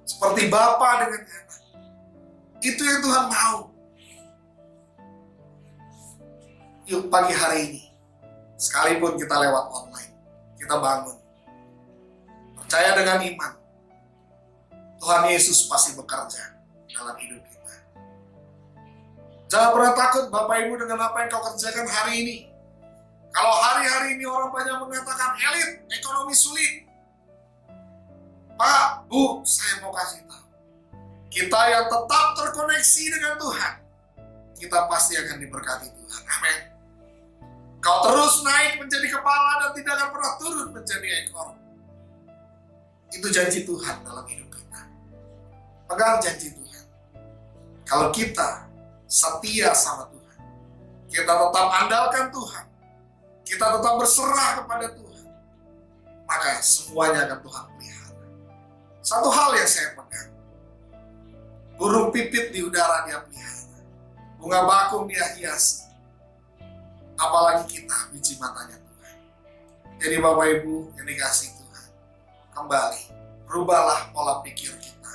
Seperti bapa dengan anak. Itu yang Tuhan mau. Yuk pagi hari ini, sekalipun kita lewat online, kita bangun. Percaya dengan iman. Tuhan Yesus pasti bekerja dalam hidup kita. Jangan pernah takut Bapak Ibu dengan apa yang kau kerjakan hari ini. Kalau hari-hari ini orang banyak mengatakan elit, ekonomi sulit. Pak, Bu, saya mau kasih tahu. Kita yang tetap terkoneksi dengan Tuhan, kita pasti akan diberkati Tuhan. Amin. Kau terus naik menjadi kepala dan tidak akan pernah turun menjadi ekor. Itu janji Tuhan dalam hidup kita. Pegang janji Tuhan. Kalau kita setia sama Tuhan, kita tetap andalkan Tuhan, kita tetap berserah kepada Tuhan, maka semuanya akan Tuhan pelihara. Satu hal yang saya pegang, burung pipit di udara dia pelihara, bunga bakung dia hiasi, apalagi kita biji matanya Tuhan. Jadi Bapak Ibu yang dikasih Tuhan, kembali, rubahlah pola pikir kita.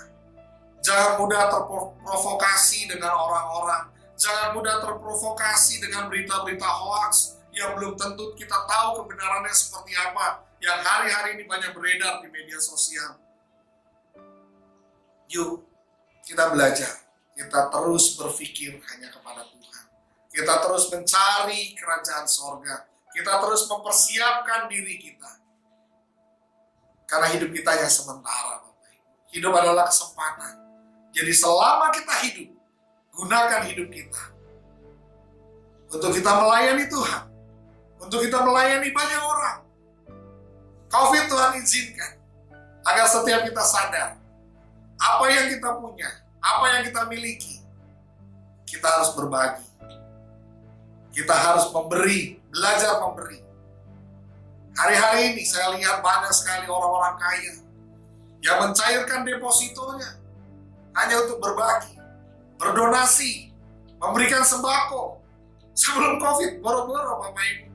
Jangan mudah terprovokasi dengan orang-orang, jangan mudah terprovokasi dengan berita-berita hoax yang belum tentu kita tahu kebenarannya seperti apa, yang hari-hari ini banyak beredar di media sosial. Yuk, kita belajar, kita terus berpikir hanya kepada Tuhan. Kita terus mencari kerajaan sorga, kita terus mempersiapkan diri kita. Karena hidup kita yang sementara, Bapak Ibu. Hidup adalah kesempatan. Jadi selama kita hidup, gunakan hidup kita untuk kita melayani Tuhan, untuk kita melayani banyak orang. COVID Tuhan izinkan agar setiap kita sadar apa yang kita punya, apa yang kita miliki, kita harus berbagi. Kita harus memberi, belajar memberi. Hari-hari ini saya lihat banyak sekali orang-orang kaya yang mencairkan depositonya hanya untuk berbagi, berdonasi, memberikan sembako. Sebelum COVID, boro-boro Bapak Ibu.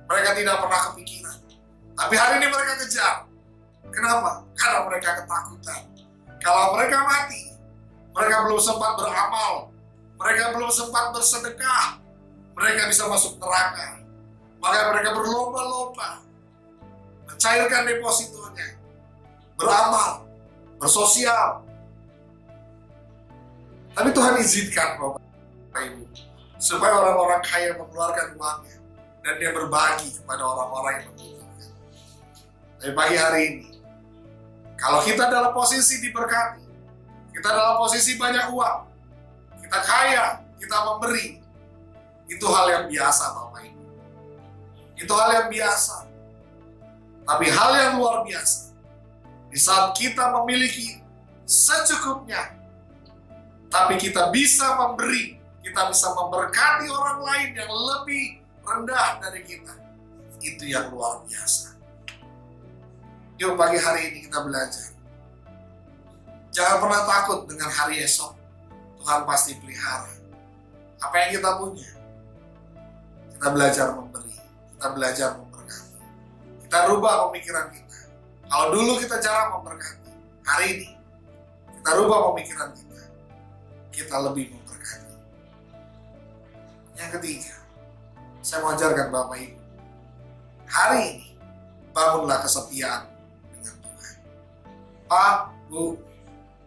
Mereka tidak pernah kepikiran. Tapi hari ini mereka kejar. Kenapa? Karena mereka ketakutan. Kalau mereka mati, mereka belum sempat beramal, mereka belum sempat bersedekah, mereka bisa masuk neraka. Maka mereka berlomba-lomba mencairkan depositonya, beramal, bersosial. Tapi Tuhan izinkan Bapak Ibu, supaya orang-orang kaya mengeluarkan uangnya dan dia berbagi kepada orang-orang yang membutuhkan. Tapi pagi hari ini, kalau kita dalam posisi diberkati, kita dalam posisi banyak uang, kita kaya, kita memberi, itu hal yang biasa Bapak Ibu. Itu hal yang biasa. Tapi hal yang luar biasa, di saat kita memiliki secukupnya, tapi kita bisa memberi, kita bisa memberkati orang lain yang lebih rendah dari kita. Itu yang luar biasa. Yuk pagi hari ini kita belajar. Jangan pernah takut dengan hari esok. Tuhan pasti pelihara. Apa yang kita punya, kita belajar memberi. Kita belajar memberkati. Kita rubah pemikiran kita. Kalau dulu kita jarang memberkati, hari ini kita rubah pemikiran kita. Kita lebih memberkati. Yang ketiga, saya mau ajarkan Bapak Ibu. Hari ini, bangunlah kesetiaan dengan Tuhan. Pak, Bu,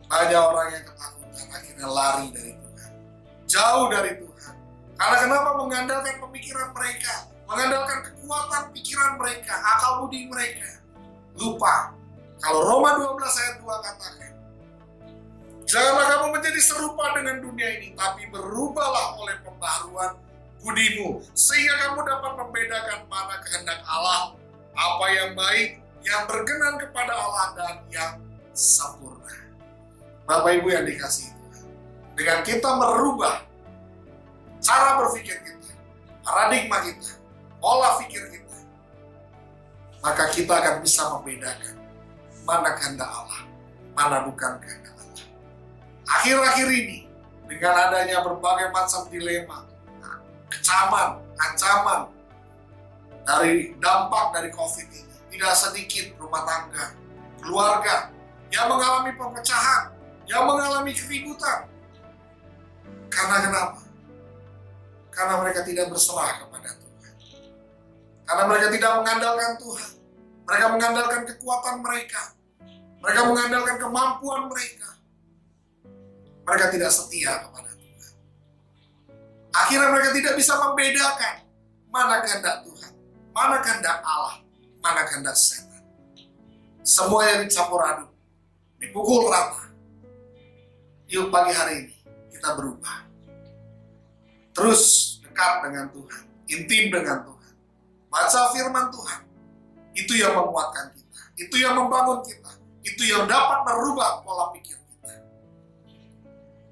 banyak orang yang ketakutan, akhirnya lari dari Tuhan. Jauh dari Tuhan. Karena kenapa? Mengandalkan pemikiran mereka, mengandalkan kekuatan pikiran mereka, akal budi mereka. Lupa, kalau Roma 12 ayat 2 katakan, janganlah kamu menjadi serupa dengan dunia ini, tapi berubahlah oleh pembaharuan budimu, sehingga kamu dapat membedakan mana kehendak Allah, apa yang baik, yang berkenan kepada Allah, dan yang sempurna. Bapak Ibu yang dikasihi Tuhan, dengan kita merubah cara berpikir kita, paradigma kita, pola pikir kita, maka kita akan bisa membedakan mana kehendak Allah, mana bukan kehendak Allah. Akhir-akhir ini, dengan adanya berbagai macam dilema, kecaman, ancaman dari dampak dari COVID ini, tidak sedikit rumah tangga, keluarga yang mengalami perpecahan, yang mengalami keributan. Karena kenapa? Karena mereka tidak berserah kepada Tuhan. Karena mereka tidak mengandalkan Tuhan. Mereka mengandalkan kekuatan mereka. Mereka mengandalkan kemampuan mereka. Mereka tidak setia kepada Tuhan. Akhirnya mereka tidak bisa membedakan mana kehendak Tuhan, mana kehendak Allah, mana kehendak setan. Semuanya dicampur aduk, dipukul rata. Yuk pagi hari ini kita berubah. Terus dekat dengan Tuhan, intim dengan Tuhan. Baca firman Tuhan. Itu yang menguatkan kita. Itu yang membangun kita. Itu yang dapat merubah pola pikir kita.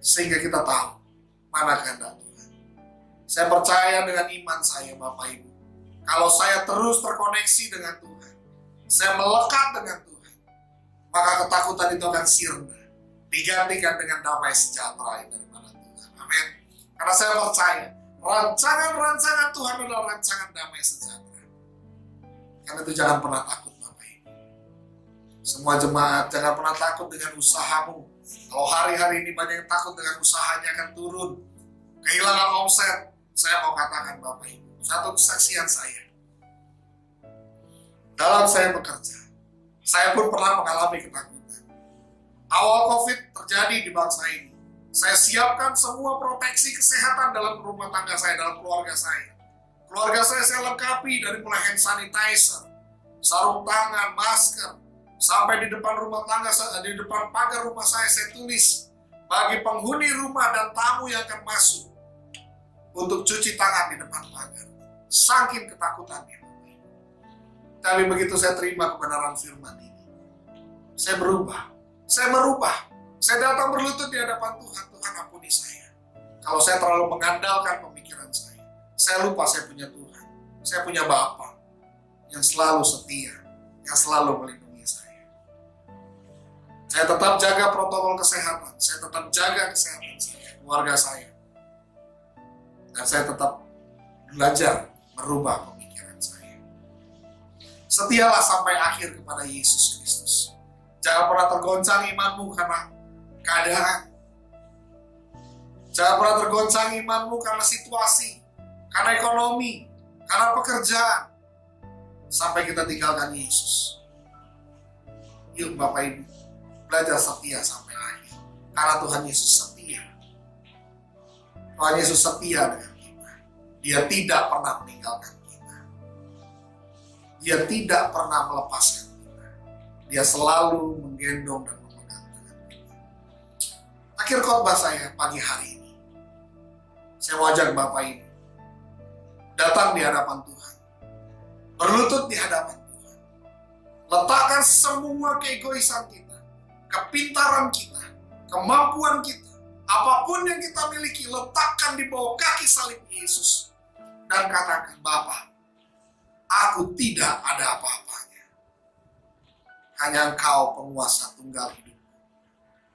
Sehingga kita tahu mana kehendak Tuhan. Saya percaya dengan iman saya Bapak Ibu. Kalau saya terus terkoneksi dengan Tuhan, saya melekat dengan Tuhan, maka ketakutan itu akan sirna. Digantikan dengan damai sejahtera daripada Tuhan. Amin. Karena saya percaya, rancangan-rancangan Tuhan adalah rancangan damai sejahtera. Karena itu jangan pernah takut Bapak Ibu. Semua jemaat jangan pernah takut dengan usahamu. Kalau hari-hari ini banyak yang takut dengan usahanya akan turun, kehilangan omset, saya mau katakan Bapak Ibu, satu kesaksian saya. Dalam saya bekerja, saya pun pernah mengalami ketakutan. Awal COVID terjadi di bangsa ini. Saya siapkan semua proteksi kesehatan dalam rumah tangga saya, dalam keluarga saya. Keluarga saya lengkapi dari mulai hand sanitizer, sarung tangan, masker, sampai di depan rumah tangga, di depan pagar rumah saya tulis, bagi penghuni rumah dan tamu yang akan masuk, untuk cuci tangan di depan pagar. Saking ketakutannya. Tapi begitu saya terima kebenaran firman ini, saya berubah, saya merubah. Saya datang berlutut di hadapan Tuhan. Tuhan ampuni saya. Kalau saya terlalu mengandalkan pemikiran saya lupa saya punya Tuhan. Saya punya Bapa yang selalu setia, yang selalu melindungi saya. Saya tetap jaga protokol kesehatan. Saya tetap jaga kesehatan saya, keluarga saya. Dan saya tetap belajar merubah pemikiran saya. Setialah sampai akhir kepada Yesus Kristus. Jangan pernah tergoncang imanmu karena keadaan. Jangan pernah tergoncang imanmu karena situasi, karena ekonomi, karena pekerjaan. Sampai kita tinggalkan Yesus. Yuk Bapak Ibu, belajar setia sampai akhir. Karena Tuhan Yesus setia. Tuhan Yesus setia dengan kita. Dia tidak pernah meninggalkan kita. Dia tidak pernah melepaskan kita. Dia selalu menggendong dan memegang tangan kita. Akhir khotbah saya pagi hari ini, saya mau ajak Bapak Ibu datang di hadapan Tuhan, berlutut di hadapan Tuhan, letakkan semua keegoisan kita, kepintaran kita, kemampuan kita, apapun yang kita miliki, letakkan di bawah kaki salib Yesus dan katakan, Bapa, aku tidak ada apa-apanya. Hanya Engkau penguasa tunggal hidup.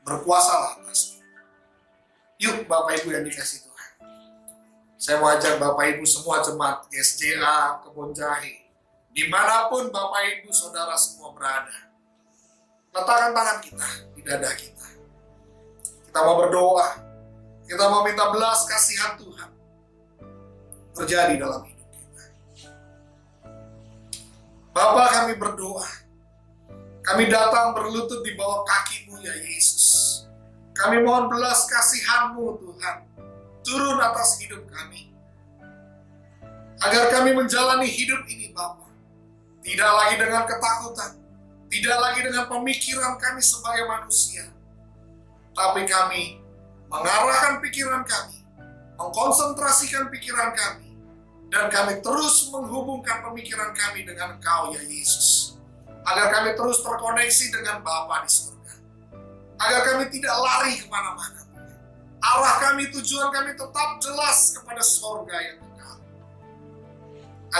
Berkuasalah atasku. Yuk Bapak Ibu yang dikasih Tuhan. Saya mau ajak Bapak Ibu semua jemaat GSJA Kebon Jahe, dimanapun Bapak Ibu Saudara semua berada, letakkan tangan kita di dada kita. Kita mau berdoa, kita mau minta belas kasihan Tuhan terjadi dalam hidup kita. Bapa, kami berdoa, kami datang berlutut di bawah kaki-Mu ya Yesus. Kami mohon belas kasihan-Mu Tuhan turun atas hidup kami. Agar kami menjalani hidup ini Bapa, tidak lagi dengan ketakutan, tidak lagi dengan pemikiran kami sebagai manusia, tapi kami mengarahkan pikiran kami, mengkonsentrasikan pikiran kami, dan kami terus menghubungkan pemikiran kami dengan Engkau ya Yesus. Agar kami terus terkoneksi dengan Bapa di surga. Agar kami tidak lari kemana-mana. Arah kami, tujuan kami tetap jelas kepada surga yang kekal.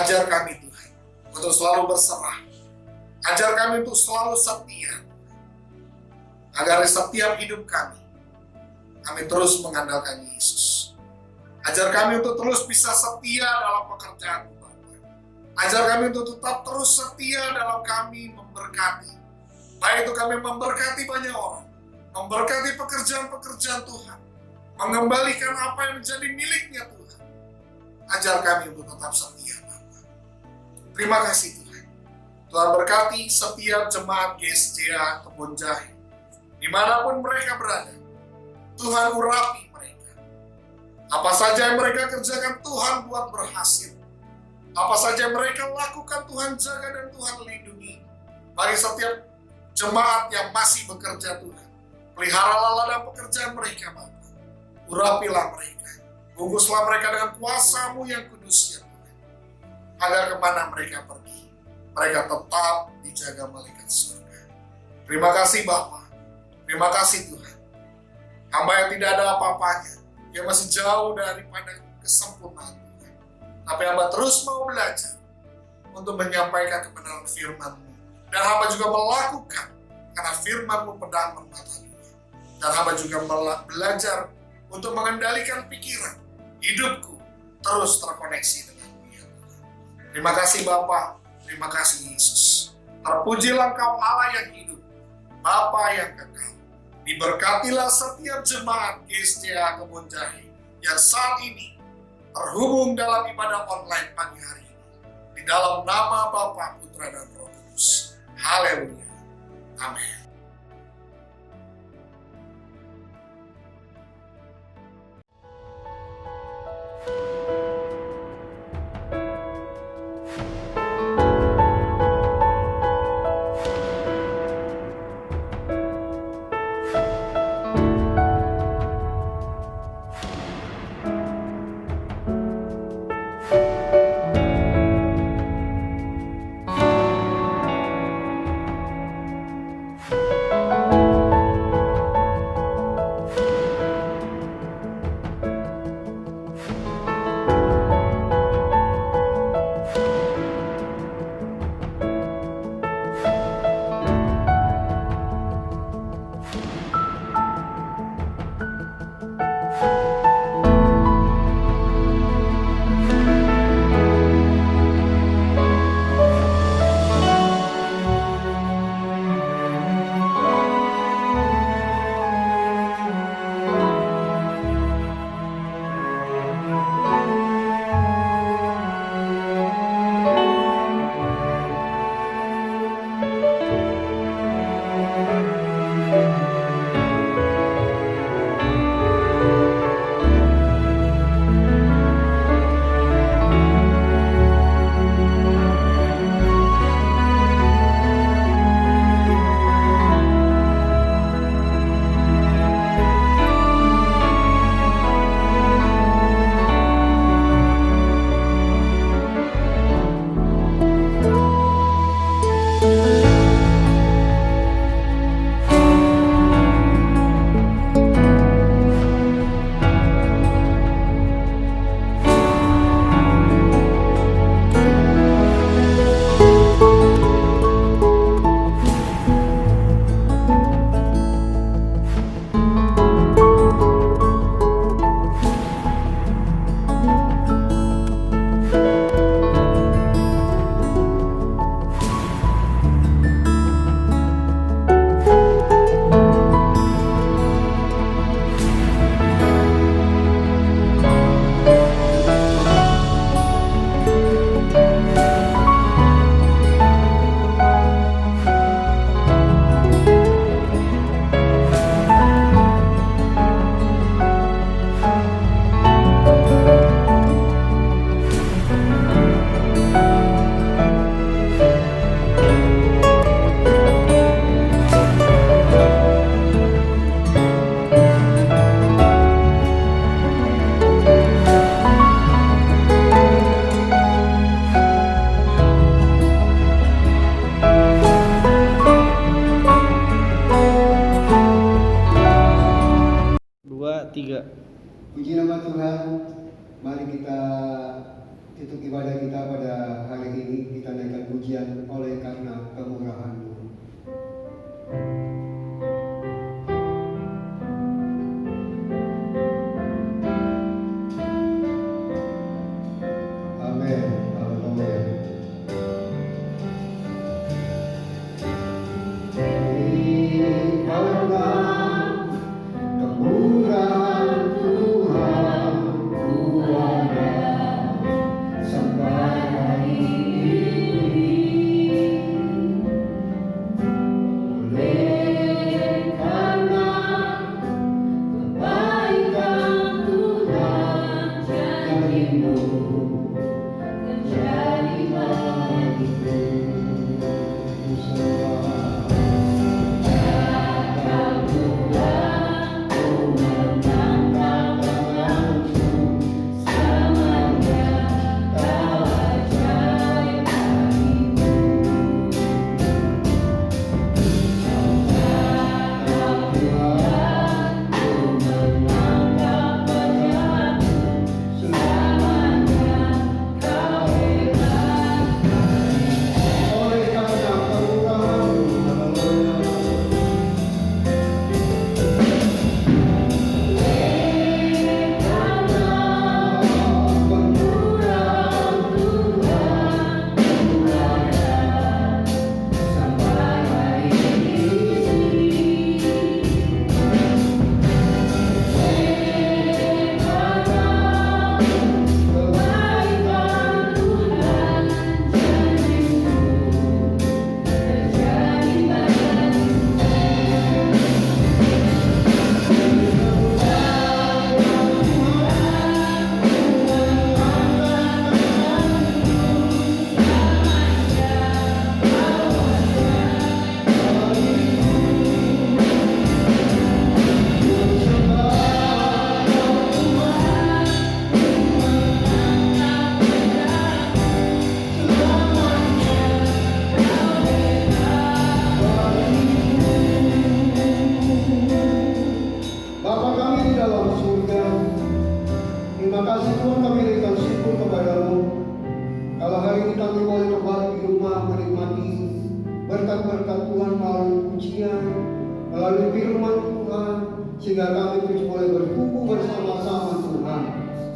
Ajar kami Tuhan untuk selalu berserah. Ajar kami untuk selalu setia. Agar di setiap hidup kami terus mengandalkan Yesus. Ajar kami untuk terus bisa setia dalam pekerjaan Bapa. Ajar kami untuk tetap terus setia dalam kami memberkati Baik itu kami memberkati banyak orang, memberkati pekerjaan-pekerjaan Tuhan, mengembalikan apa yang menjadi miliknya Tuhan. Ajar kami untuk tetap setia, Bapa. Terima kasih Tuhan. Tuhan berkati setiap jemaat GSCA Kebon Jahe, dimanapun mereka berada. Tuhan urapi mereka. Apa saja yang mereka kerjakan, Tuhan buat berhasil. Apa saja yang mereka lakukan, Tuhan jaga dan Tuhan lindungi. Bagi setiap jemaat yang masih bekerja, Tuhan, peliharalah ladang pekerjaan mereka, Bapa. Urapilah mereka. Bungkuslah mereka dengan kuasa-Mu yang kudus, ya Tuhan. Agar kemana mereka pergi, mereka tetap dijaga malaikat surga. Terima kasih Bapa. Terima kasih Tuhan. Hamba yang tidak ada apa-apanya, yang masih jauh daripada kesempurnaan Tuhan. Tapi hamba terus mau belajar untuk menyampaikan kebenaran firman-Mu. Dan hamba juga melakukan karena firman-Mu pedang bermata dua. Dan hamba juga belajar untuk mengendalikan pikiran, hidupku terus terkoneksi dengan-Mu, ya Tuhan. Terima kasih Bapa, terima kasih Yesus. Terpujilah Engkau Allah yang hidup, Bapa yang kekal. Diberkatilah setiap jemaat GSCA Kebon Jahe yang saat ini terhubung dalam ibadah online pagi hari ini. Di dalam nama Bapa, Putra, dan Roh Kudus. Haleluya. Amin. Puji nama Tuhan. Mari kita tutup ibadah kita pada hari ini. Kita naikkan pujian oleh karena kemurahan-Mu. Amin. Haleluya. Terima kasih Tuhan, kami berikan syukur kepadamu. Kalau hari ini kami boleh kembali di rumah menikmati berkat-berkat Tuhan melalui pujian, melalui firman Tuhan, sehingga kami terus boleh bertumbuh bersama-sama Tuhan.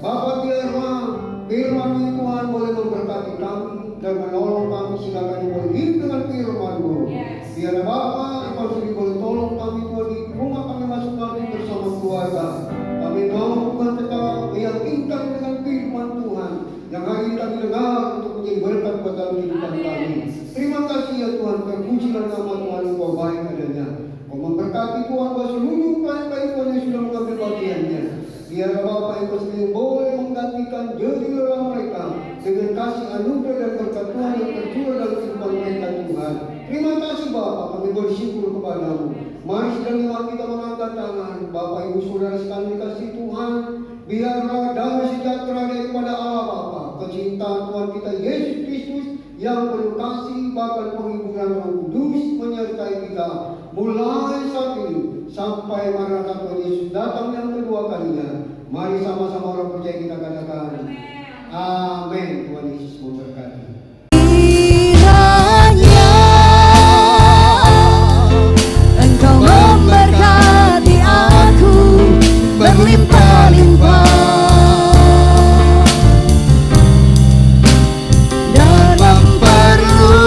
Bapa, biarlah firman Tuhan boleh memberkati kami dan menolong kami sehingga kami boleh hidup dengan firman-Mu. Biar Bapa, Engkau sendiri boleh tolong kami Tuhan di rumah kami masing-masing bersama keluarga. Kami mau Tuhan tetap meyakinkan dengan firman Tuhan yang hari ini kami dengar untuk menjadi berkat buat dalam kehidupan kami. Terima kasih ya Tuhan, terpujilah nama Tuhan, Engkau baik adanya. Kau memberkati Tuhan buat seluruh kain-kain Tuhan yang sudah mengambil bagiannya. Biar Bapak Engkau sendiri boleh menggantikan jeri lelah mereka dengan kasih anugerah dan berkat Tuhan yang tercurah dalam kehidupan mereka Tuhan. Terima kasih Bapak, kami bersyukur kepadamu. Mari sedang kita mengangkat tangan. Bapak Ibu Saudara sekalian dikasih Tuhan, biarlah damai sejahtera daripada Allah Bapa, kecintaan Tuhan kita Yesus Kristus yang penuh kasih bahkan penghiburan Roh Kudus menyertai kita mulai saat ini sampai Maranatha Tuhan Yesus datang yang kedua kalinya. Mari sama-sama orang percaya kita katakan amin. Tuhan Yesus memberkati. Kiranya Engkau memberkati aku berlimpah-limpah dan memperluas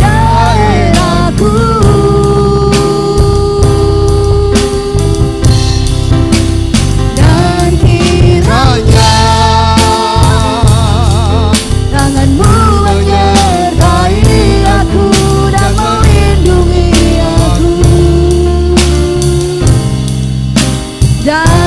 daerahku. Dan kiranya tanganmu menyertai aku dan melindungi aku. Dan